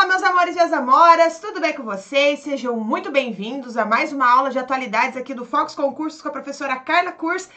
Fala, meus amores e as amoras, tudo bem com vocês? Sejam muito bem-vindos a mais uma aula de atualidades aqui do Fox Concursos com a professora Carla Kurz.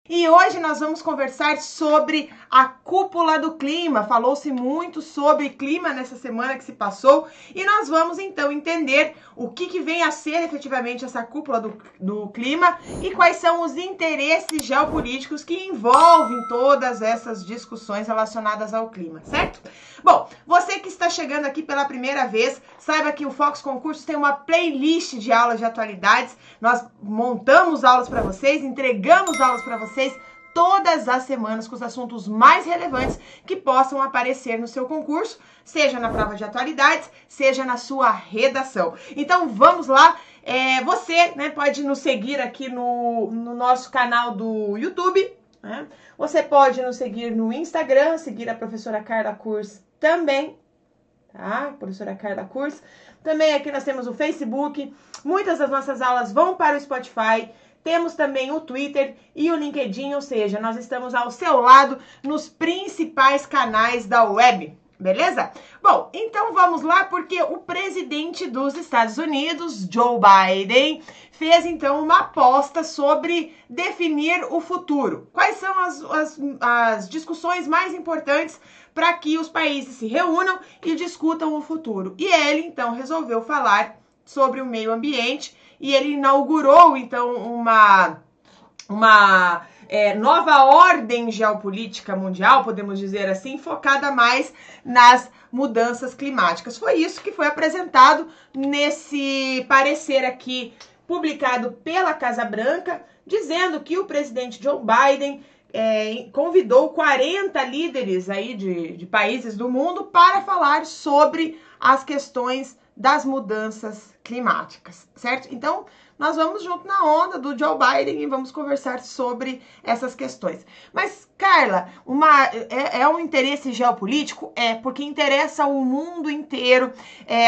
E hoje nós vamos conversar sobre a cúpula do clima. Falou-se muito sobre clima nessa semana que se passou e nós vamos então entender o que vem a ser efetivamente essa cúpula do clima e quais são os interesses geopolíticos que envolvem todas essas discussões relacionadas ao clima, certo? Bom, você que está chegando aqui pela primeira vez, saiba que o Fox Concursos tem uma playlist de aulas de atualidades. Nós montamos aulas para vocês, entregamos aulas para vocês todas as semanas com os assuntos mais relevantes que possam aparecer no seu concurso, seja na prova de atualidades, seja na sua redação. Então vamos lá, você pode nos seguir aqui no nosso canal do YouTube, né? Você pode nos seguir no Instagram, seguir a professora Carla Kurz também, tá? Professora Carla Kurz. Também aqui nós temos o Facebook, muitas das nossas aulas vão para o Spotify, temos também o Twitter e o LinkedIn, ou seja, nós estamos ao seu lado nos principais canais da web, beleza? Bom, então vamos lá, porque o presidente dos Estados Unidos, Joe Biden, fez então uma aposta sobre definir o futuro. Quais são as discussões mais importantes para que os países se reúnam e discutam o futuro? E ele então resolveu falar sobre o meio ambiente e ele inaugurou então uma nova ordem geopolítica mundial, podemos dizer assim, focada mais nas mudanças climáticas. Foi isso que foi apresentado nesse parecer aqui, publicado pela Casa Branca, dizendo que o presidente Joe Biden convidou 40 líderes aí de países do mundo para falar sobre as questões das mudanças climáticas, certo? Então, nós vamos junto na onda do Joe Biden e vamos conversar sobre essas questões. Mas, Carla, é um interesse geopolítico? Porque interessa o mundo inteiro.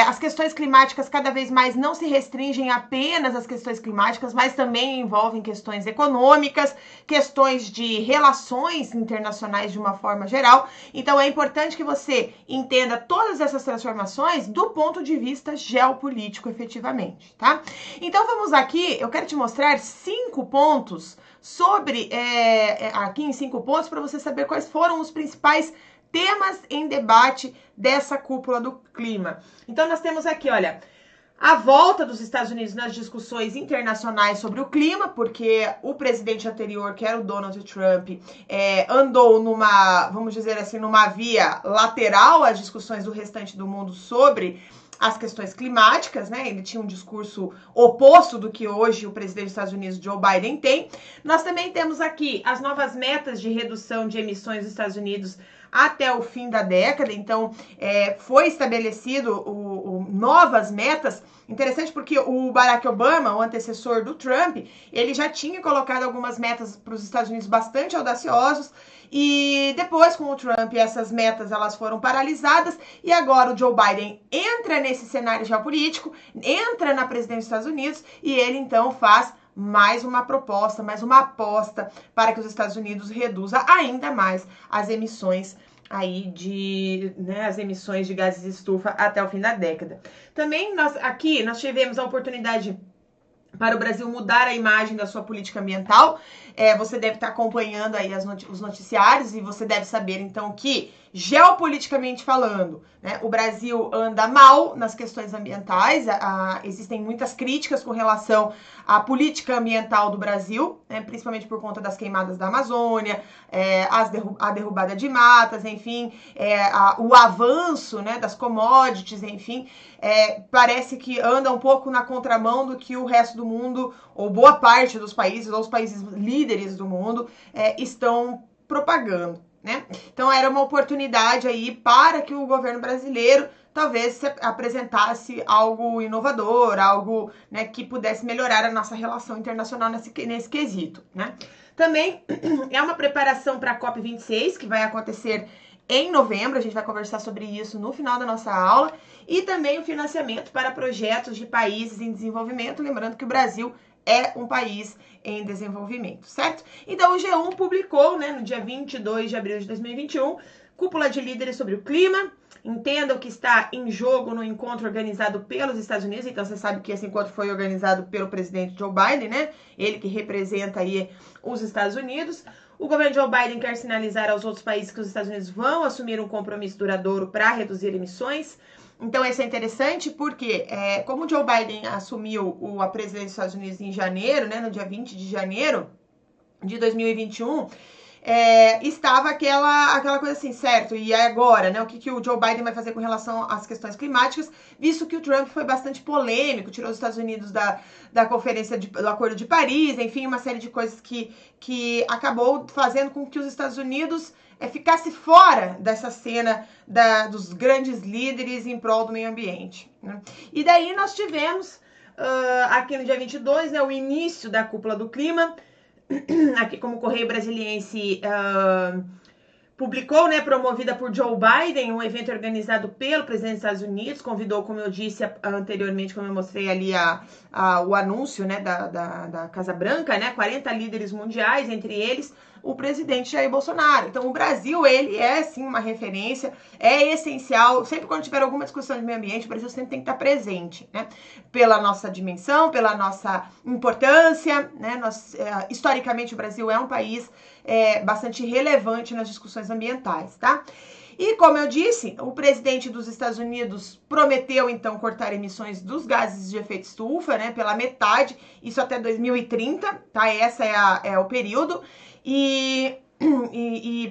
As questões climáticas cada vez mais não se restringem apenas às questões climáticas, mas também envolvem questões econômicas, questões de relações internacionais de uma forma geral. Então, é importante que você entenda todas essas transformações do ponto de vista geopolítico, efetivamente, tá? Então, vamos aqui, eu quero te mostrar 5 pontos sobre, aqui em 5 pontos, para você saber quais foram os principais temas em debate dessa cúpula do clima. Então, nós temos aqui, olha, a volta dos Estados Unidos nas discussões internacionais sobre o clima, porque o presidente anterior, que era o Donald Trump, andou vamos dizer assim, numa via lateral às discussões do restante do mundo sobre as questões climáticas, né? Ele tinha um discurso oposto do que hoje o presidente dos Estados Unidos, Joe Biden, tem. Nós também temos aqui as novas metas de redução de emissões dos Estados Unidos até o fim da década. Então, foi estabelecido novas metas. Interessante porque o Barack Obama, o antecessor do Trump, ele já tinha colocado algumas metas para os Estados Unidos bastante audaciosos. E depois, com o Trump, essas metas elas foram paralisadas e agora o Joe Biden entra nesse cenário geopolítico, entra na presidência dos Estados Unidos e ele então faz mais uma proposta, mais uma aposta para que os Estados Unidos reduza ainda mais as emissões aí as emissões de gases de estufa até o fim da década. Também nós tivemos a oportunidade para o Brasil mudar a imagem da sua política ambiental. Você deve estar acompanhando aí os noticiários e você deve saber, então, que, geopoliticamente falando, né, o Brasil anda mal nas questões ambientais. Existem muitas críticas com relação à política ambiental do Brasil, né, principalmente por conta das queimadas da Amazônia, a derrubada de matas, enfim, o avanço, né, das commodities, enfim, parece que anda um pouco na contramão do que o resto do mundo, ou boa parte dos países, ou os países líderes do mundo, estão propagando, né? Então, era uma oportunidade aí para que o governo brasileiro talvez apresentasse algo inovador, algo, né, que pudesse melhorar a nossa relação internacional nesse quesito, né? Também é uma preparação para a COP26, que vai acontecer em novembro. A gente vai conversar sobre isso no final da nossa aula. E também o financiamento para projetos de países em desenvolvimento. Lembrando que o Brasil é um país em desenvolvimento, certo? Então o G1 publicou, né, no dia 22 de abril de 2021, cúpula de líderes sobre o clima. Entenda o que está em jogo no encontro organizado pelos Estados Unidos. Então você sabe que esse encontro foi organizado pelo presidente Joe Biden, né? Ele que representa aí os Estados Unidos. O governo Joe Biden quer sinalizar aos outros países que os Estados Unidos vão assumir um compromisso duradouro para reduzir emissões. Então, isso é interessante porque, como o Joe Biden assumiu a presidência dos Estados Unidos em janeiro, né, no dia 20 de janeiro de 2021, estava aquela coisa assim, certo, e agora, né, o que o Joe Biden vai fazer com relação às questões climáticas, visto que o Trump foi bastante polêmico, tirou os Estados Unidos da conferência do Acordo de Paris, enfim, uma série de coisas que acabou fazendo com que os Estados Unidos ficasse fora dessa cena dos grandes líderes em prol do meio ambiente, né? E daí nós tivemos, aqui no dia 22, né, o início da cúpula do clima, aqui como o Correio Brasiliense publicou, né, promovida por Joe Biden, um evento organizado pelo presidente dos Estados Unidos, convidou, como eu disse anteriormente, como eu mostrei ali o anúncio, né, da Casa Branca, né, 40 líderes mundiais, entre eles o presidente Jair Bolsonaro. Então o Brasil, ele é sim uma referência, é essencial, sempre quando tiver alguma discussão de meio ambiente, o Brasil sempre tem que estar presente, né, pela nossa dimensão, pela nossa importância, né, historicamente o Brasil é um país bastante relevante nas discussões ambientais, tá? E como eu disse, o presidente dos Estados Unidos prometeu então cortar emissões dos gases de efeito estufa, né, pela metade, isso até 2030, tá? Essa é o período. E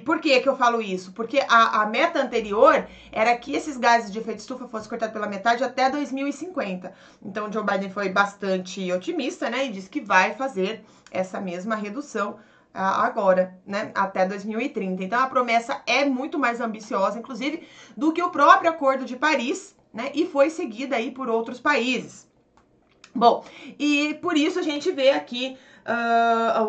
por que eu falo isso? Porque a meta anterior era que esses gases de efeito estufa fossem cortados pela metade até 2050. Então, o Joe Biden foi bastante otimista, né, e disse que vai fazer essa mesma redução agora, né, até 2030. Então, a promessa é muito mais ambiciosa, inclusive, do que o próprio Acordo de Paris, né, e foi seguida aí por outros países. Bom, e por isso a gente vê aqui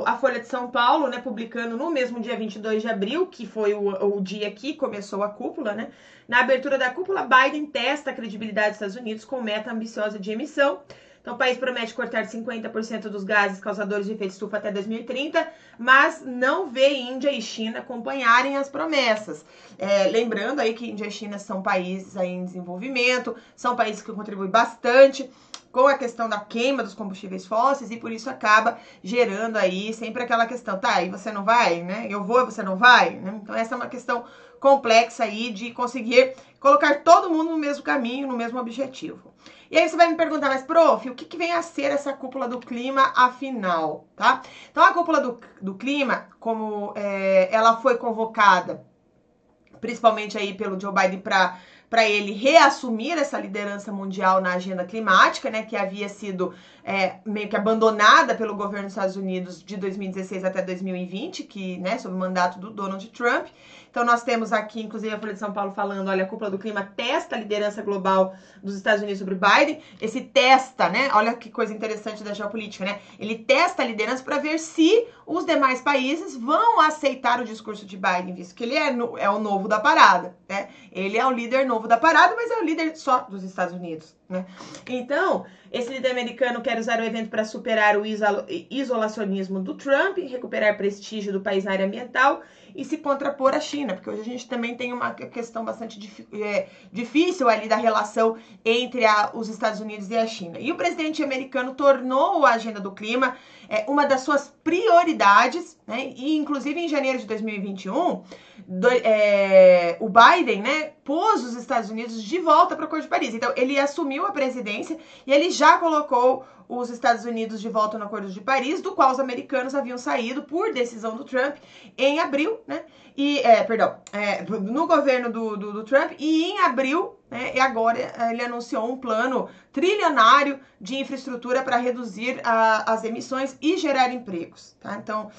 a Folha de São Paulo, né, publicando no mesmo dia 22 de abril, que foi o dia que começou a cúpula, né? Na abertura da cúpula, Biden testa a credibilidade dos Estados Unidos com meta ambiciosa de emissão. Então, o país promete cortar 50% dos gases causadores de efeito estufa até 2030, mas não vê Índia e China acompanharem as promessas. Lembrando aí que Índia e China são países aí em desenvolvimento, são países que contribuem bastante com a questão da queima dos combustíveis fósseis e por isso acaba gerando aí sempre aquela questão, tá, e você não vai, né? Eu vou e você não vai, né? Então essa é uma questão complexa aí de conseguir colocar todo mundo no mesmo caminho, no mesmo objetivo. E aí você vai me perguntar, mas prof, o que vem a ser essa cúpula do clima afinal, tá? Então a cúpula do clima, como ela foi convocada principalmente aí pelo Joe Biden para ele reassumir essa liderança mundial na agenda climática, né, que havia sido meio que abandonada pelo governo dos Estados Unidos de 2016 até 2020, que, né, sob o mandato do Donald Trump. Então nós temos aqui, inclusive, a Folha de São Paulo falando, olha, a cúpula do clima testa a liderança global dos Estados Unidos sobre Biden. Esse testa, né, olha que coisa interessante da geopolítica, né, ele testa a liderança para ver se os demais países vão aceitar o discurso de Biden, visto que ele é o novo da parada, né, ele é o líder novo da parada, mas é o líder só dos Estados Unidos, né. Então, esse líder americano quer usar o evento para superar o isolacionismo do Trump, recuperar prestígio do país na área ambiental e se contrapor à China, porque hoje a gente também tem uma questão bastante difícil ali da relação entre os Estados Unidos e a China. E o presidente americano tornou a agenda do clima uma das suas prioridades, né? E inclusive em janeiro de 2021, o Biden, né, pôs os Estados Unidos de volta para o Acordo de Paris. Então ele assumiu a presidência e ele já colocou os Estados Unidos de volta no Acordo de Paris, do qual os americanos haviam saído por decisão do Trump em abril, né? No governo do Trump, e em abril, né, e agora ele anunciou um plano trilionário de infraestrutura para reduzir as emissões e gerar empregos, tá? Então,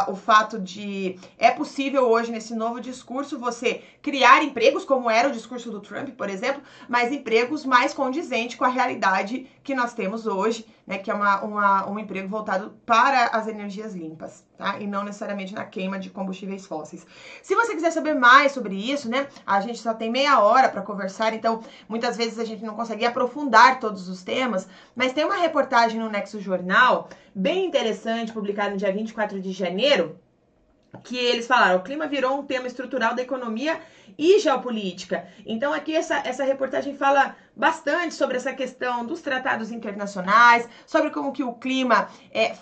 o fato de é possível hoje nesse novo discurso você criar empregos, como era o discurso do Trump, por exemplo, mas empregos mais condizentes com a realidade que nós temos hoje, né, que é um emprego voltado para as energias limpas, tá? E não necessariamente na queima de combustíveis fósseis. Se você quiser saber mais sobre isso, né, a gente só tem meia hora para conversar, então muitas vezes a gente não consegue aprofundar todo todos os temas, mas tem uma reportagem no Nexo Jornal, bem interessante, publicada no dia 24 de janeiro, que eles falaram, o clima virou um tema estrutural da economia e geopolítica. Então aqui essa reportagem fala bastante sobre essa questão dos tratados internacionais, sobre como que o clima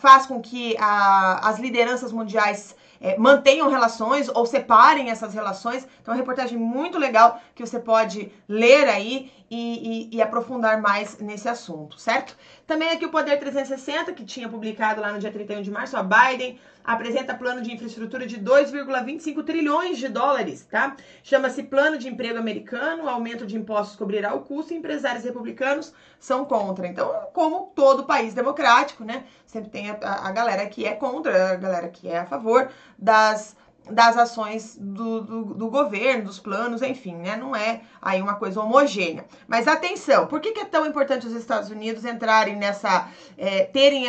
faz com que as lideranças mundiais mantenham relações ou separem essas relações. Então, é uma reportagem muito legal que você pode ler aí e aprofundar mais nesse assunto, certo? Também aqui o Poder 360, que tinha publicado lá no dia 31 de março, a Biden apresenta plano de infraestrutura de 2,25 trilhões de dólares, tá? Chama-se Plano de Emprego Americano, aumento de impostos cobrirá o custo e empresários republicanos são contra. Então, como todo país democrático, né? Sempre tem a galera que é contra, a galera que é a favor das ações do governo, dos planos, enfim, né? Não é aí uma coisa homogênea. Mas atenção, por que é tão importante os Estados Unidos entrarem nessa, terem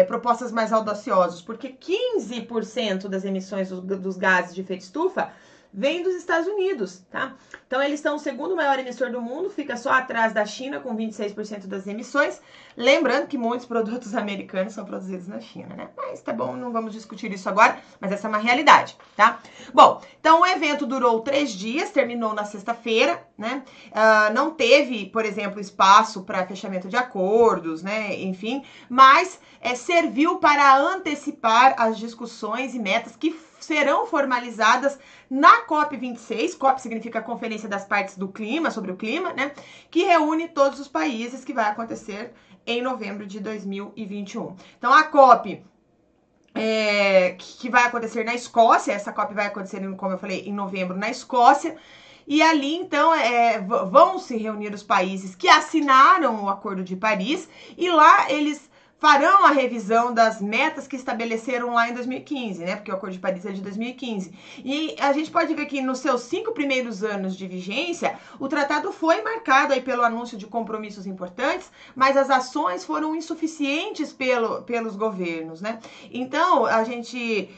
propostas mais audaciosas? Porque 15% das emissões dos gases de efeito estufa vem dos Estados Unidos, tá? Então, eles são o segundo maior emissor do mundo, fica só atrás da China, com 26% das emissões. Lembrando que muitos produtos americanos são produzidos na China, né? Mas tá bom, não vamos discutir isso agora, mas essa é uma realidade, tá? Bom, então o evento durou 3 dias, terminou na sexta-feira, né? Não teve, por exemplo, espaço para fechamento de acordos, né? Enfim, mas serviu para antecipar as discussões e metas que serão formalizadas na COP26, COP significa Conferência das Partes do Clima, sobre o clima, né? Que reúne todos os países, que vai acontecer em novembro de 2021. Então, a COP, que vai acontecer na Escócia, essa COP vai acontecer, como eu falei, em novembro na Escócia, e ali, então, vão se reunir os países que assinaram o Acordo de Paris, e lá eles farão a revisão das metas que estabeleceram lá em 2015, né? Porque o Acordo de Paris é de 2015. E a gente pode ver que nos seus 5 primeiros anos de vigência, o tratado foi marcado aí pelo anúncio de compromissos importantes, mas as ações foram insuficientes pelos governos, né? Então, a gente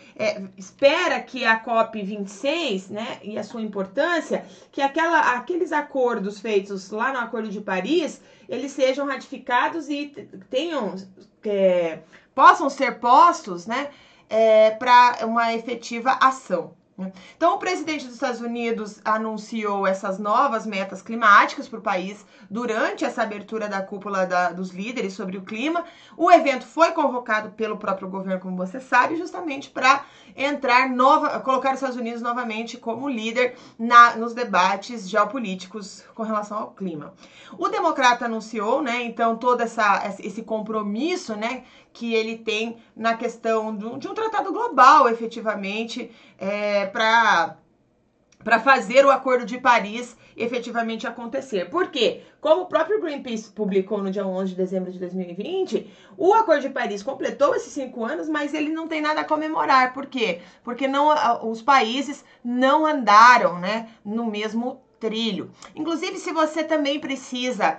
espera que a COP26, né, e a sua importância, que aqueles acordos feitos lá no Acordo de Paris, eles sejam ratificados e possam ser postos, né, para uma efetiva ação. Então, o presidente dos Estados Unidos anunciou essas novas metas climáticas para o país durante essa abertura da cúpula dos líderes sobre o clima. O evento foi convocado pelo próprio governo, como você sabe, justamente para colocar os Estados Unidos novamente como líder nos debates geopolíticos com relação ao clima. O democrata anunciou, né, então, todo esse compromisso, né, que ele tem na questão de um tratado global, efetivamente, para fazer o Acordo de Paris efetivamente acontecer. Por quê? Como o próprio Greenpeace publicou no dia 11 de dezembro de 2020, o Acordo de Paris completou esses 5 anos, mas ele não tem nada a comemorar. Por quê? Porque os países não andaram, né, no mesmo trilho. Inclusive, se você também precisa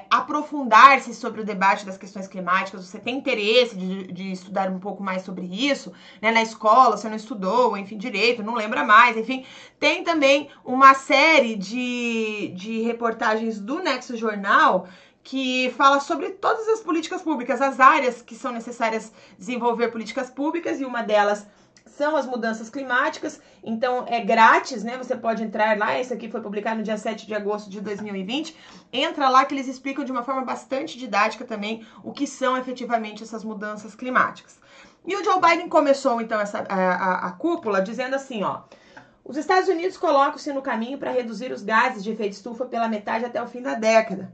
aprofundar-se sobre o debate das questões climáticas, você tem interesse de estudar um pouco mais sobre isso, né, na escola, você não estudou, enfim, direito, não lembra mais, enfim, tem também uma série de reportagens do Nexo Jornal que fala sobre todas as políticas públicas, as áreas que são necessárias desenvolver políticas públicas, e uma delas são as mudanças climáticas. Então é grátis, né? Você pode entrar lá, esse aqui foi publicado no dia 7 de agosto de 2020, entra lá que eles explicam de uma forma bastante didática também o que são efetivamente essas mudanças climáticas. E o Joe Biden começou então a cúpula dizendo assim, ó: os Estados Unidos colocam-se no caminho para reduzir os gases de efeito estufa pela metade até o fim da década.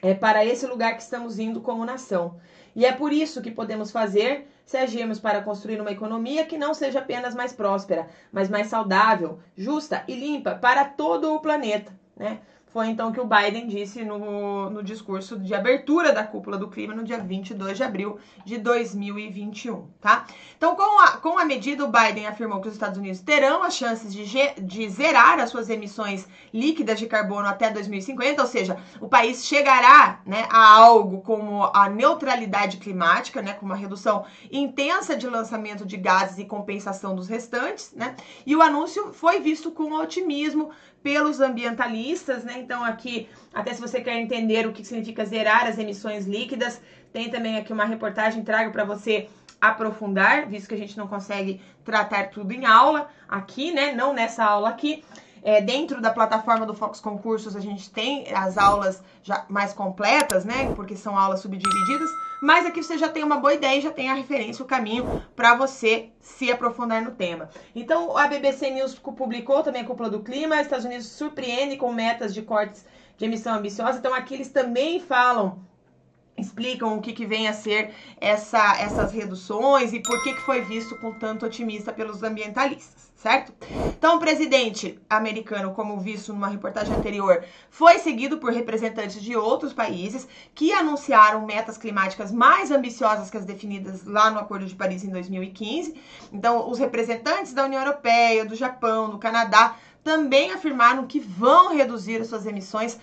É para esse lugar que estamos indo como nação. E é por isso que podemos fazer se agirmos para construir uma economia que não seja apenas mais próspera, mas mais saudável, justa e limpa para todo o planeta, né? Foi então que o Biden disse no discurso de abertura da cúpula do clima no dia 22 de abril de 2021, tá? Então, com a medida, o Biden afirmou que os Estados Unidos terão as chances de zerar as suas emissões líquidas de carbono até 2050, ou seja, o país chegará, né, a algo como a neutralidade climática, né, com uma redução intensa de lançamento de gases e compensação dos restantes, né? E o anúncio foi visto com otimismo pelos ambientalistas, né? Então aqui, até se você quer entender o que significa zerar as emissões líquidas, tem também aqui uma reportagem, trago para você aprofundar, visto que a gente não consegue tratar tudo em aula aqui, né? Não nessa aula aqui. Dentro da plataforma do Fox Concursos a gente tem as aulas já mais completas, né? Porque são aulas subdivididas. Mas aqui você já tem uma boa ideia e já tem a referência, o caminho para você se aprofundar no tema. Então a BBC News publicou também a cúpula do clima. Estados Unidos surpreende com metas de cortes de emissão ambiciosa. Então aqui eles também explicam o que vem a ser essas reduções e por que foi visto com tanto otimista pelos ambientalistas, certo? Então, o presidente americano, como visto numa reportagem anterior, foi seguido por representantes de outros países que anunciaram metas climáticas mais ambiciosas que as definidas lá no Acordo de Paris em 2015. Então, os representantes da União Europeia, do Japão, do Canadá, também afirmaram que vão reduzir as suas emissões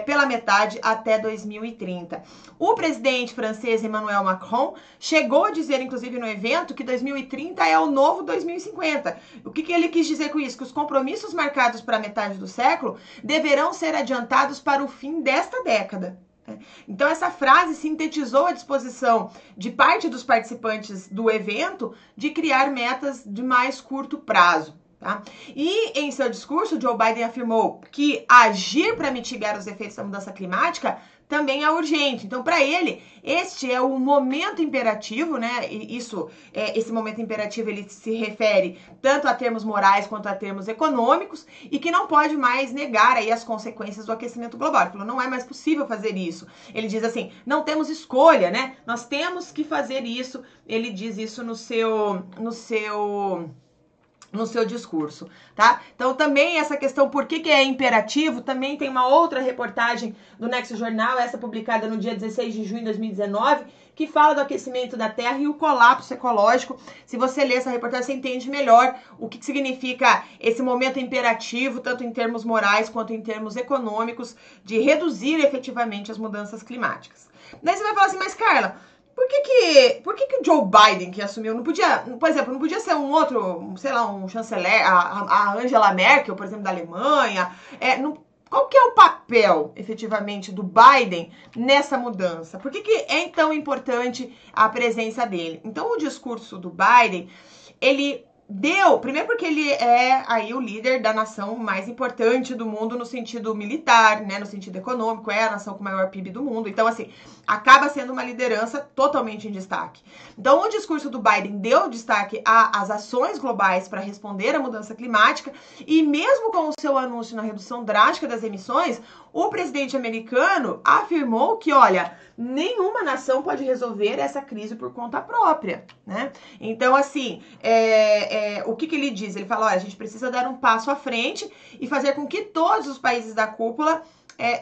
pela metade até 2030. O presidente francês Emmanuel Macron chegou a dizer, inclusive no evento, que 2030 é o novo 2050. O que ele quis dizer com isso? Que os compromissos marcados para a metade do século deverão ser adiantados para o fim desta década. Então essa frase sintetizou a disposição de parte dos participantes do evento de criar metas de mais curto prazo. Tá? E em seu discurso, Joe Biden afirmou que agir para mitigar os efeitos da mudança climática também é urgente. Então, para ele, este é o momento imperativo, né? E esse momento imperativo ele se refere tanto a termos morais quanto a termos econômicos e que não pode mais negar aí as consequências do aquecimento global. Ele falou, não é mais possível fazer isso. Ele diz assim, não temos escolha, né? Nós temos que fazer isso. Ele diz isso no seu discurso, tá? Então também essa questão por que é imperativo, também tem uma outra reportagem do Nexo Jornal, essa publicada no dia 16 de junho de 2019, que fala do aquecimento da Terra e o colapso ecológico. Se você ler essa reportagem, você entende melhor o que significa esse momento imperativo, tanto em termos morais quanto em termos econômicos, de reduzir efetivamente as mudanças climáticas. Daí você vai falar assim, mas Carla, por que o Joe Biden que assumiu, não podia, por exemplo, não podia ser um outro, sei lá, um chanceler, a Angela Merkel, por exemplo, da Alemanha? Qual que é o papel, efetivamente, do Biden nessa mudança? Por que é tão importante a presença dele? Então, o discurso do Biden, ele primeiro porque ele é aí o líder da nação mais importante do mundo no sentido militar, né, no sentido econômico, é a nação com o maior PIB do mundo. Então, assim, acaba sendo uma liderança totalmente em destaque. Então, o discurso do Biden deu destaque às ações globais para responder à mudança climática e mesmo com o seu anúncio na redução drástica das emissões, o presidente americano afirmou que, olha, nenhuma nação pode resolver essa crise por conta própria, né? Então, assim, o que ele diz? Ele fala, olha, a gente precisa dar um passo à frente e fazer com que todos os países da cúpula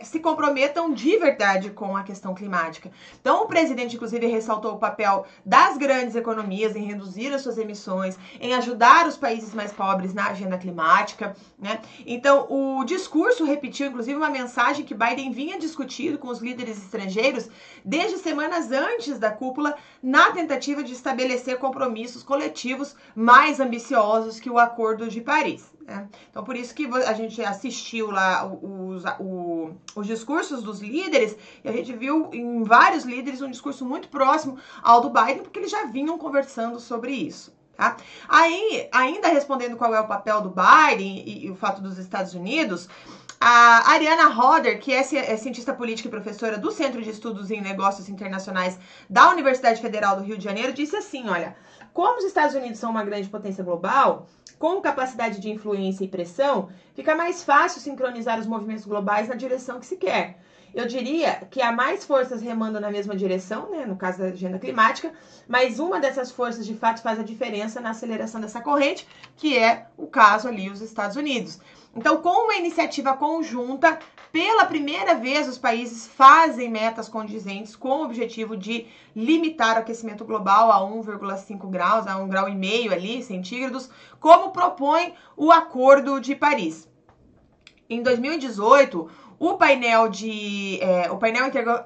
se comprometam de verdade com a questão climática. Então, o presidente, inclusive, ressaltou o papel das grandes economias em reduzir as suas emissões, em ajudar os países mais pobres na agenda climática, né? Então, o discurso repetiu, inclusive, uma mensagem que Biden vinha discutindo com os líderes estrangeiros desde semanas antes da cúpula, na tentativa de estabelecer compromissos coletivos mais ambiciosos que o Acordo de Paris. Então, por isso que a gente assistiu lá os discursos dos líderes e a gente viu em vários líderes um discurso muito próximo ao do Biden, porque eles já vinham conversando sobre isso. Tá? Aí, ainda respondendo qual é o papel do Biden e o fato dos Estados Unidos, a Ariana Roder, que é cientista política e professora do Centro de Estudos em Negócios Internacionais da Universidade Federal do Rio de Janeiro, disse assim, olha, como os Estados Unidos são uma grande potência global, com capacidade de influência e pressão, fica mais fácil sincronizar os movimentos globais na direção que se quer. Eu diria que há mais forças remando na mesma direção, né, no caso da agenda climática, mas uma dessas forças de fato faz a diferença na aceleração dessa corrente, que é o caso ali, os Estados Unidos. Então, com uma iniciativa conjunta, pela primeira vez os países fazem metas condizentes com o objetivo de limitar o aquecimento global a 1,5 graus, a 1,5 grau ali, centígrados, como propõe o Acordo de Paris. Em 2018, O painel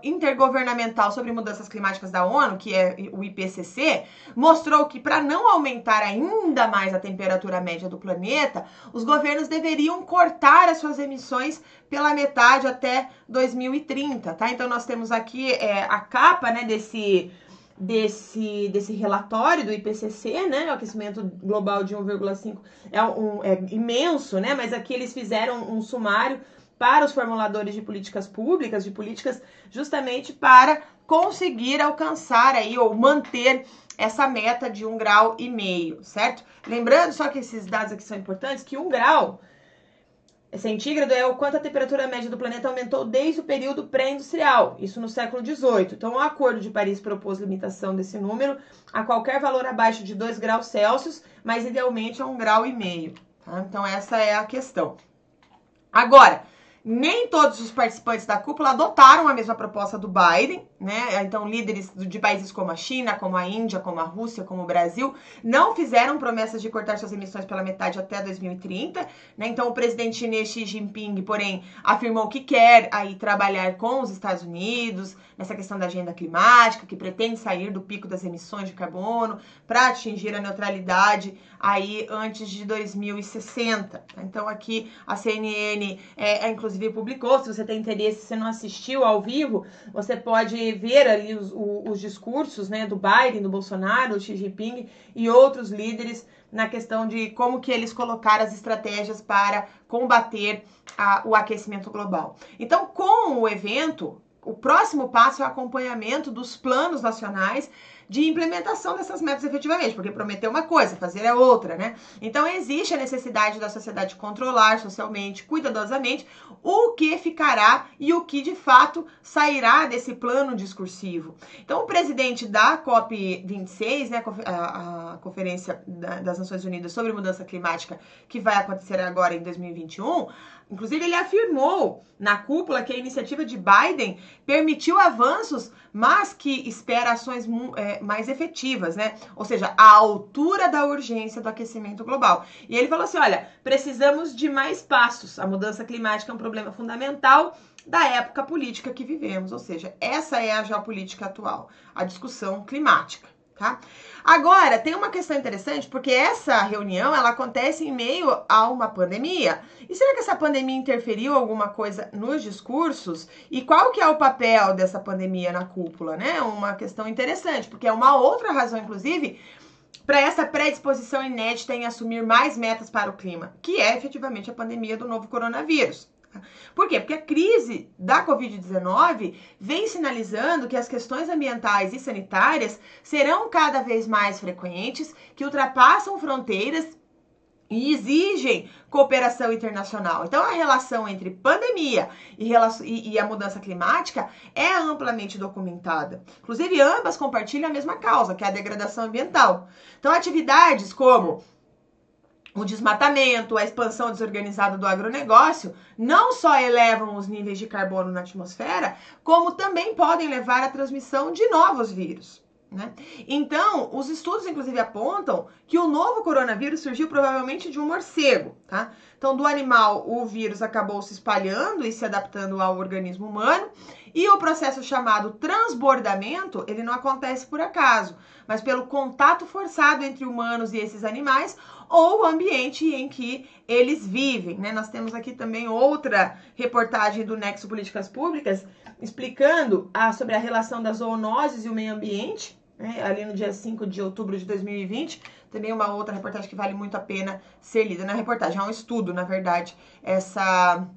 intergovernamental sobre mudanças climáticas da ONU, que é o IPCC, mostrou que para não aumentar ainda mais a temperatura média do planeta, os governos deveriam cortar as suas emissões pela metade até 2030, tá? Então nós temos aqui a capa, né, desse relatório do IPCC, né, o aquecimento global de 1,5 é imenso, né, mas aqui eles fizeram um sumário para os formuladores de políticas públicas, justamente para conseguir alcançar aí ou manter essa meta de 1,5 grau, certo? Lembrando só que esses dados aqui são importantes, que 1 grau centígrado é o quanto a temperatura média do planeta aumentou desde o período pré-industrial, isso no século XVIII. Então, o Acordo de Paris propôs limitação desse número a qualquer valor abaixo de 2 graus Celsius, mas idealmente a 1,5 grau. Tá? Então, essa é a questão. Agora, nem todos os participantes da cúpula adotaram a mesma proposta do Biden, né? Então, líderes de países como a China, como a Índia, como a Rússia, como o Brasil, não fizeram promessas de cortar suas emissões pela metade até 2030, né? Então, o presidente chinês Xi Jinping, porém, afirmou que quer aí trabalhar com os Estados Unidos nessa questão da agenda climática, que pretende sair do pico das emissões de carbono para atingir a neutralidade aí antes de 2060. Então, aqui a CNN inclusive publicou, se você tem interesse, se você não assistiu ao vivo, você pode ver ali os discursos, né, do Biden, do Bolsonaro, do Xi Jinping e outros líderes na questão de como que eles colocaram as estratégias para combater o aquecimento global. Então, com o evento, o próximo passo é o acompanhamento dos planos nacionais de implementação dessas metas efetivamente, porque prometer uma coisa, fazer é outra, né? Então, existe a necessidade da sociedade controlar socialmente, cuidadosamente, o que ficará e o que, de fato, sairá desse plano discursivo. Então, o presidente da COP26, né, a Conferência das Nações Unidas sobre Mudança Climática, que vai acontecer agora em 2021, inclusive ele afirmou na cúpula que a iniciativa de Biden permitiu avanços, mas que espera ações mais efetivas, né? Ou seja, a altura da urgência do aquecimento global. E ele falou assim, olha, precisamos de mais passos. A mudança climática é um problema fundamental da época política que vivemos. Ou seja, essa é a geopolítica atual, a discussão climática. Tá? Agora, tem uma questão interessante, porque essa reunião, ela acontece em meio a uma pandemia. E será que essa pandemia interferiu alguma coisa nos discursos? E qual que é o papel dessa pandemia na cúpula, né? Uma questão interessante, porque é uma outra razão, inclusive, para essa predisposição inédita em assumir mais metas para o clima, que é efetivamente a pandemia do novo coronavírus. Por quê? Porque a crise da Covid-19 vem sinalizando que as questões ambientais e sanitárias serão cada vez mais frequentes, que ultrapassam fronteiras e exigem cooperação internacional. Então, a relação entre pandemia e a mudança climática é amplamente documentada. Inclusive, ambas compartilham a mesma causa, que é a degradação ambiental. Então, atividades como o desmatamento, a expansão desorganizada do agronegócio não só elevam os níveis de carbono na atmosfera, como também podem levar à transmissão de novos vírus, né? Então, os estudos inclusive apontam que o novo coronavírus surgiu provavelmente de um morcego, tá? Então, do animal, o vírus acabou se espalhando e se adaptando ao organismo humano, e o processo chamado transbordamento, ele não acontece por acaso, mas pelo contato forçado entre humanos e esses animais, ou o ambiente em que eles vivem, né? Nós temos aqui também outra reportagem do Nexo Políticas Públicas explicando sobre a relação das zoonoses e o meio ambiente, né? Ali no dia 5 de outubro de 2020, também uma outra reportagem que vale muito a pena ser lida. Não é reportagem, é um estudo, na verdade, essa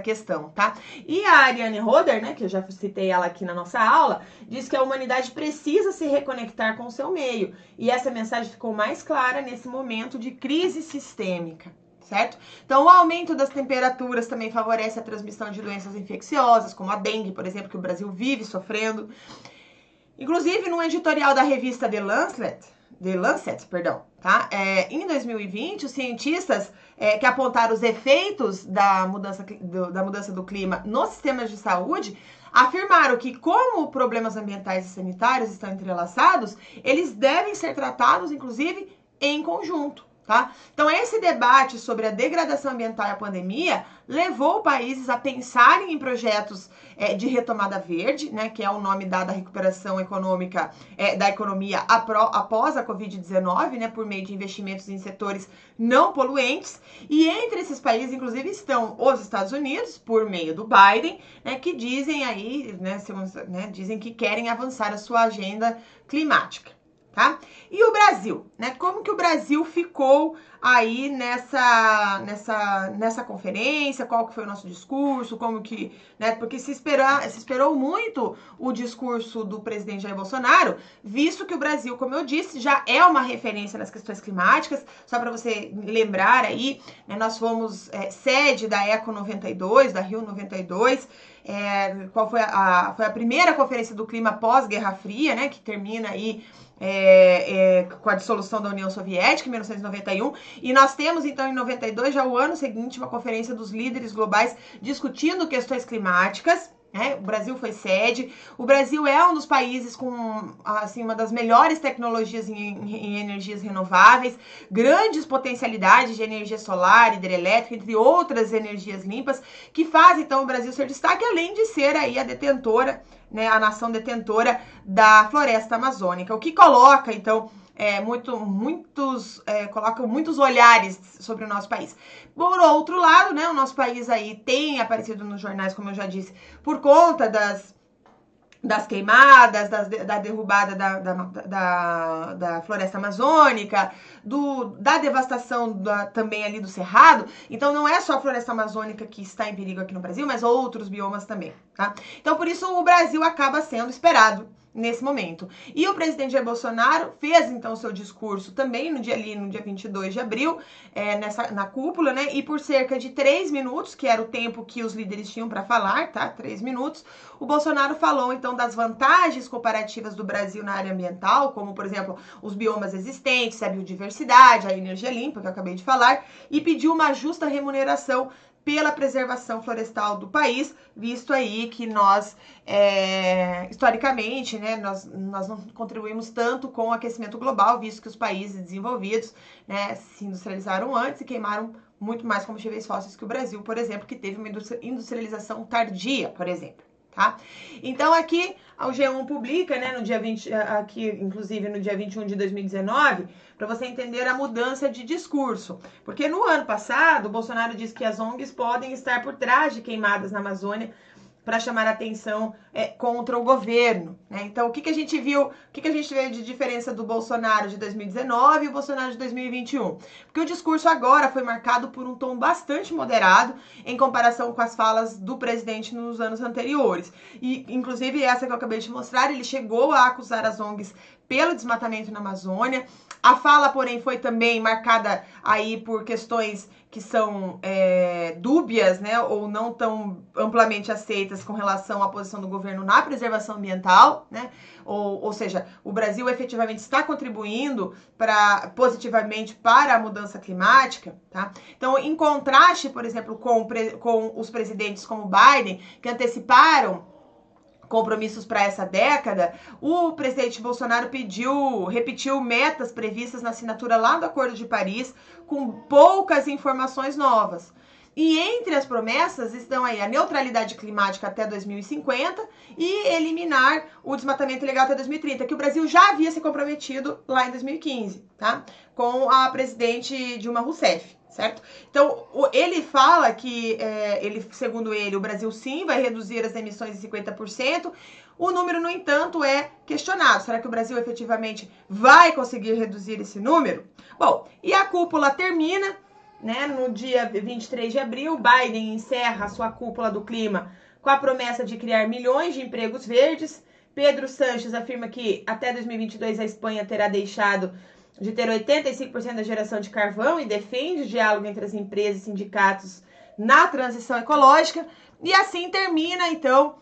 questão, tá? E a Ariane Roder, né, que eu já citei ela aqui na nossa aula, diz que a humanidade precisa se reconectar com o seu meio. E essa mensagem ficou mais clara nesse momento de crise sistêmica, certo? Então, o aumento das temperaturas também favorece a transmissão de doenças infecciosas, como a dengue, por exemplo, que o Brasil vive sofrendo. Inclusive, num editorial da revista The Lancet, tá? Em 2020, os cientistas que apontaram os efeitos da mudança do clima nos sistemas de saúde afirmaram que, como problemas ambientais e sanitários estão entrelaçados, eles devem ser tratados, inclusive, em conjunto. Tá? Então, esse debate sobre a degradação ambiental e a pandemia levou países a pensarem em projetos de retomada verde, né, que é o nome dado à recuperação econômica da economia após a Covid-19, né, por meio de investimentos em setores não poluentes. E entre esses países, inclusive, estão os Estados Unidos, por meio do Biden, né, que dizem aí, dizem que querem avançar a sua agenda climática. Tá? E o Brasil, né? Como que o Brasil ficou aí nessa conferência? Qual que foi o nosso discurso? Como que, né? Porque se esperou muito o discurso do presidente Jair Bolsonaro, visto que o Brasil, como eu disse, já é uma referência nas questões climáticas. Só para você lembrar aí, né, nós fomos sede da Eco 92, da Rio 92. Qual foi foi a primeira conferência do clima pós-Guerra Fria, né? Que termina aí com a dissolução da União Soviética em 1991, e nós temos então em 92, já o ano seguinte, uma conferência dos líderes globais discutindo questões climáticas. O Brasil foi sede. O Brasil é um dos países com assim, uma das melhores tecnologias em energias renováveis, grandes potencialidades de energia solar, hidrelétrica, entre outras energias limpas, que faz então o Brasil ser destaque, além de ser aí a detentora, né, a nação da floresta amazônica, o que coloca então colocam muitos olhares sobre o nosso país. Por outro lado, né, o nosso país aí tem aparecido nos jornais, como eu já disse, por conta das queimadas, da derrubada da floresta amazônica, da devastação também ali do Cerrado. Então não é só a floresta amazônica que está em perigo aqui no Brasil, mas outros biomas também, tá? Então por isso o Brasil acaba sendo esperado nesse momento. E o presidente Jair Bolsonaro fez, então, seu discurso também no dia 22 de abril, na cúpula, né? E por cerca de 3 minutos, que era o tempo que os líderes tinham para falar, tá? 3 minutos, o Bolsonaro falou, então, das vantagens comparativas do Brasil na área ambiental, como, por exemplo, os biomas existentes, a biodiversidade, a energia limpa, que eu acabei de falar, e pediu uma justa remuneração pela preservação florestal do país, visto aí que nós, historicamente, né, nós não contribuímos tanto com o aquecimento global, visto que os países desenvolvidos, né, se industrializaram antes e queimaram muito mais combustíveis fósseis que o Brasil, por exemplo, que teve uma industrialização tardia, por exemplo. Tá? Então aqui o G1 publica, né, no dia 20, aqui inclusive no dia 21 de 2019, para você entender a mudança de discurso. Porque no ano passado, o Bolsonaro disse que as ONGs podem estar por trás de queimadas na Amazônia para chamar a atenção contra o governo, né? Então, o que a gente viu, o que a gente vê de diferença do Bolsonaro de 2019 e o Bolsonaro de 2021? Porque o discurso agora foi marcado por um tom bastante moderado em comparação com as falas do presidente nos anos anteriores. E, inclusive, essa que eu acabei de mostrar, ele chegou a acusar as ONGs pelo desmatamento na Amazônia. A fala, porém, foi também marcada aí por questões que são dúbias, né, ou não tão amplamente aceitas com relação à posição do governo na preservação ambiental, né, ou seja, o Brasil efetivamente está contribuindo positivamente para a mudança climática, tá? Então, em contraste, por exemplo, com os presidentes como Biden, que anteciparam compromissos para essa década, o presidente Bolsonaro repetiu metas previstas na assinatura lá do Acordo de Paris, com poucas informações novas. E entre as promessas estão aí a neutralidade climática até 2050 e eliminar o desmatamento ilegal até 2030, que o Brasil já havia se comprometido lá em 2015, tá? Com a presidente Dilma Rousseff. Certo? Então, ele fala que, segundo ele, o Brasil sim vai reduzir as emissões em 50%. O número, no entanto, é questionado. Será que o Brasil efetivamente vai conseguir reduzir esse número? Bom, e a cúpula termina, né, no dia 23 de abril. Biden encerra a sua cúpula do clima com a promessa de criar milhões de empregos verdes. Pedro Sánchez afirma que até 2022 a Espanha terá deixado de ter 85% da geração de carvão e defende o diálogo entre as empresas e sindicatos na transição ecológica. E assim termina, então,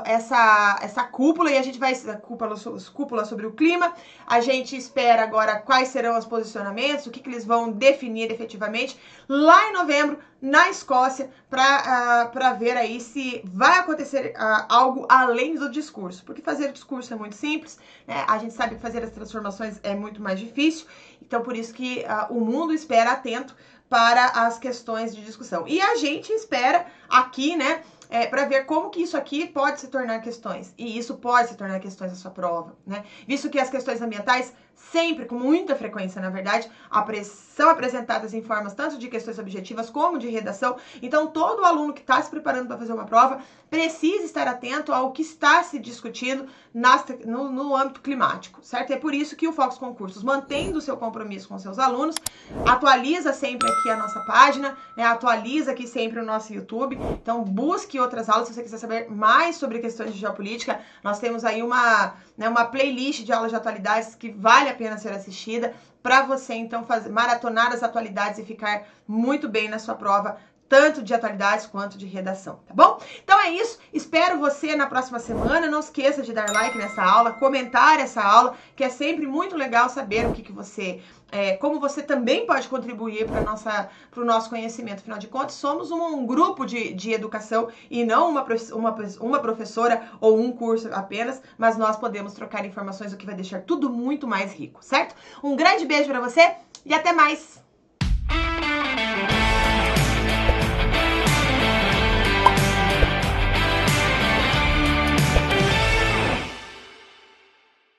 essa cúpula, e a gente vai, cúpula sobre o clima. A gente espera agora quais serão os posicionamentos, o que eles vão definir efetivamente lá em novembro, na Escócia para ver aí se vai acontecer algo além do discurso. Porque fazer o discurso é muito simples, né? A gente sabe que fazer as transformações é muito mais difícil, então por isso que o mundo espera atento para as questões de discussão. E a gente espera aqui, né, para ver como que isso aqui pode se tornar questões. E isso pode se tornar questões na sua prova, né? Visto que as questões ambientais sempre, com muita frequência, na verdade, são apresentadas em formas tanto de questões objetivas como de redação. Então, todo aluno que está se preparando para fazer uma prova precisa estar atento ao que está se discutindo no âmbito climático, certo? É por isso que o Focus Concursos, mantendo o seu compromisso com seus alunos, atualiza sempre aqui a nossa página, né? Atualiza aqui sempre o nosso YouTube. Então, busque outras aulas se você quiser saber mais sobre questões de geopolítica. Nós temos aí uma playlist de aulas de atualidades que vale a pena ser assistida para você, então, maratonar as atualidades e ficar muito bem na sua prova, tanto de atualidades quanto de redação, tá bom? Então é isso, espero você na próxima semana, não esqueça de dar like nessa aula, comentar essa aula, que é sempre muito legal saber o que você, como você também pode contribuir para o nosso conhecimento. Afinal de contas, somos um grupo de educação e não uma professora ou um curso apenas, mas nós podemos trocar informações, o que vai deixar tudo muito mais rico, certo? Um grande beijo para você e até mais!